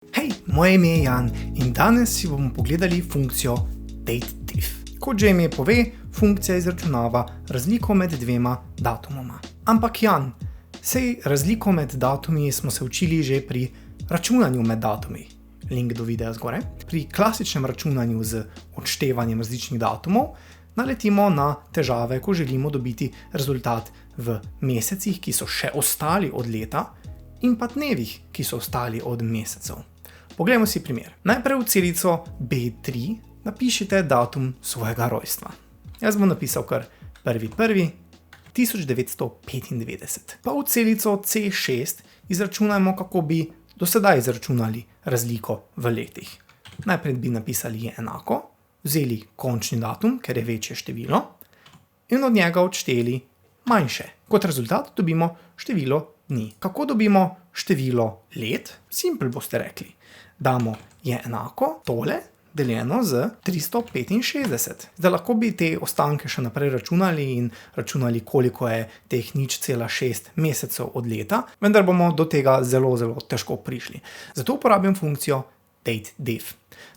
Hej, moje ime je Jan in danes si bomo pogledali funkcijo dateDiff. Kot že ime pove, funkcija izračunava razliko med dvema datumoma. Ampak Jan, sej razliko med datumi smo se učili že pri računanju med datumi. Link do videa zgoraj. Pri klasičnem računanju z odštevanjem različnih datumov naletimo na težave, ko želimo dobiti rezultat v mesecih, ki so še ostali od leta, in pa dnevih, ki so ostali od mesecev. Poglejmo si primer. Najprej v celico B3 napišite datum svojega rojstva. Jaz bom napisal kar 1.1.1995. Pa v celico C6 izračunajmo, kako bi do sedaj izračunali razliko v letih. Najprej bi napisali je enako, vzeli končni datum, ker je večje število, in od njega odšteli manjše. Kot rezultat dobimo število dni. Kako dobimo število let? Simpel boste rekli. Damo je enako tole deljeno z 365. Zdaj lahko bi te ostanke še naprej računali in računali, koliko je teh 0,6 mesecev od leta, vendar bomo do tega zelo težko prišli. Zato uporabim funkcijo dateDiff.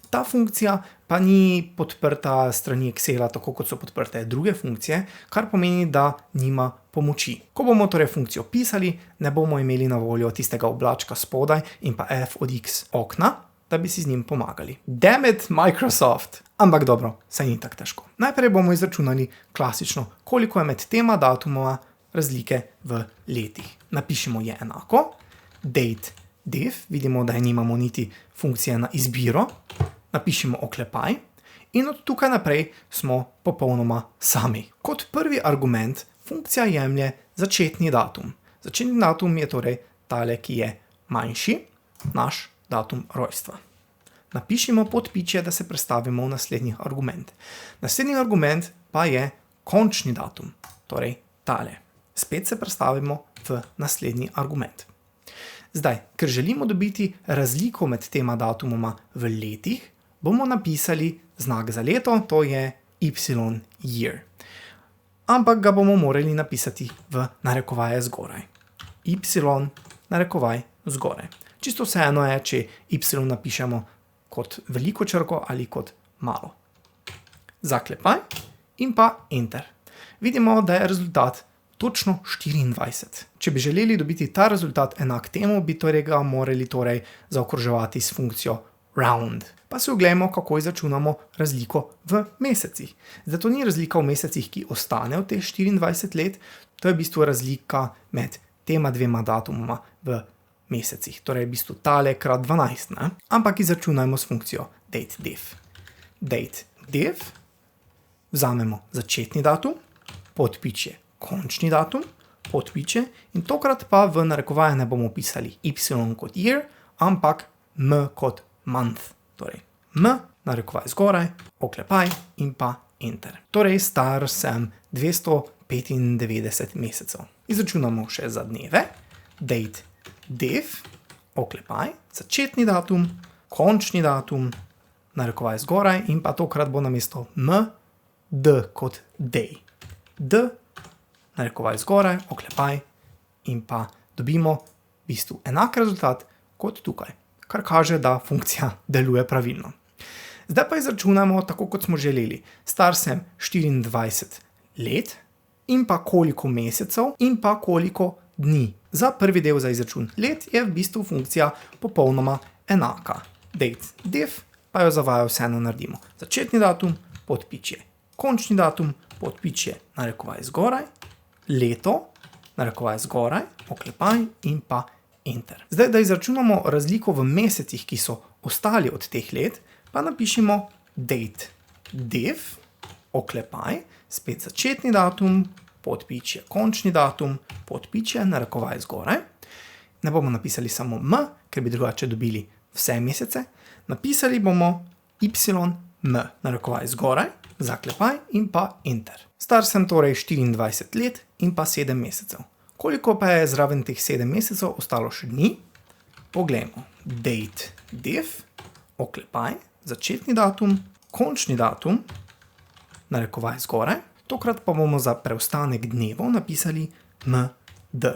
Ta funkcija pa ni podprta strani Excela, tako kot so podprte druge funkcije, kar pomeni, da nima pomoči. Ko bomo torej funkcijo pisali, ne bomo imeli na voljo tistega oblačka spodaj in pa f od x okna, da bi si z njim pomagali. Damn it, Microsoft! Ampak dobro, saj ni tako težko. Najprej bomo izračunali klasično, koliko je med tema datumoma razlike v letih. Napišemo je enako, dateDiff, vidimo, da nimamo niti funkcije na izbiro, napišemo oklepaj in od tukaj naprej smo popolnoma sami. Kot prvi argument funkcija jemlje začetni datum. Začetni datum je torej tale, ki je manjši, naš datum rojstva. Napišemo podpičje, da se prestavimo v naslednji argument. Naslednji argument pa je končni datum, torej tale. Spet se prestavimo v naslednji argument. Zdaj, ker želimo dobiti razliko med tema datumoma v letih, bomo napisali znak za leto, to je y-year. Ampak ga bomo morali napisati v narekovaje zgoraj. y-narekovaj zgoraj. Čisto vseeno je, če y napišemo kot veliko črko ali kot malo. Zaklepaj in pa enter. Vidimo, da je rezultat točno 24. Če bi želeli dobiti ta rezultat enak temu, bi torej ga morali zaokroževati s funkcijo round. Pa si oglejmo, kako izračunamo razliko v mesecih. Zdaj to ni razlika v mesecih, ki ostane v teh 24 let, to je v bistvu razlika med tema dvema datumoma v mesecih. Torej v bistvu tale krat 12, ne? Ampak izračunajmo s funkcijo dateDiff. dateDiff, vzamemo začetni datum, podpičje končni datum, podpičje in tokrat pa v narekovaje ne bomo pisali y kot year, ampak m kot month. Torej m, narekovaj zgoraj, oklepaj in pa enter. Torej star sem 295 mesecev. Izračunamo še za dneve. dateDiff, oklepaj, začetni datum, končni datum, narekovaj zgoraj in pa tokrat bo namesto m, d kot day. D, narekovaj zgoraj, oklepaj in pa dobimo v bistvu enak rezultat kot tukaj, kar kaže, da funkcija deluje pravilno. Zdaj pa izračunamo tako, kot smo želeli. Star sem 24 let in pa koliko mesecev in pa koliko dni. Za prvi del za izračun let je v bistvu funkcija popolnoma enaka. dateDiff pa jo za vajo vseeno naredimo. Začetni datum, podpičje končni datum, podpičje narekovaj zgoraj, leto, narekovaj zgoraj, oklepaj in pa enter. Zdaj, da izračunamo razliko v mesecih, ki so ostali od teh let, pa napišemo dateDiff, oklepaj, spet začetni datum, podpičje končni datum, podpičje narekovaj zgoraj. Ne bomo napisali samo m, ker bi drugače dobili vse mesece. Napisali bomo y-m, narekovaj zgoraj, zaklepaj in pa enter. Star sem torej 24 let in pa 7 mesecev. Koliko pa je zraven teh 7 mesecev ostalo še dni? Poglejmo. dateDiff, oklepaj, začetni datum, končni datum, narekovaj zgoraj. Tokrat pa bomo za preostanek dnevov napisali md.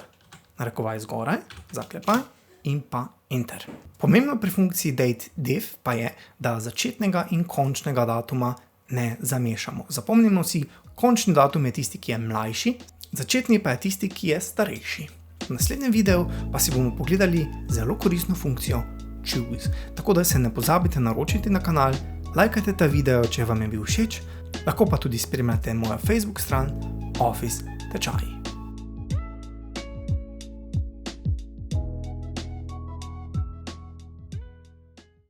Narekovaj zgoraj, zaklepaj in pa Enter. Pomembno pri funkciji datedef pa je, da začetnega in končnega datuma ne zamešamo. Zapomnimo si, končni datum je tisti, ki je mlajši, začetni pa je tisti, ki je starejši. V naslednjem videu pa si bomo pogledali zelo koristno funkcijo choose. Tako da se ne pozabite naročiti na kanal, lajkajte ta video, če vam je bil všeč, lahko pa tudi spremljate mojo Facebook stran Office tečaji.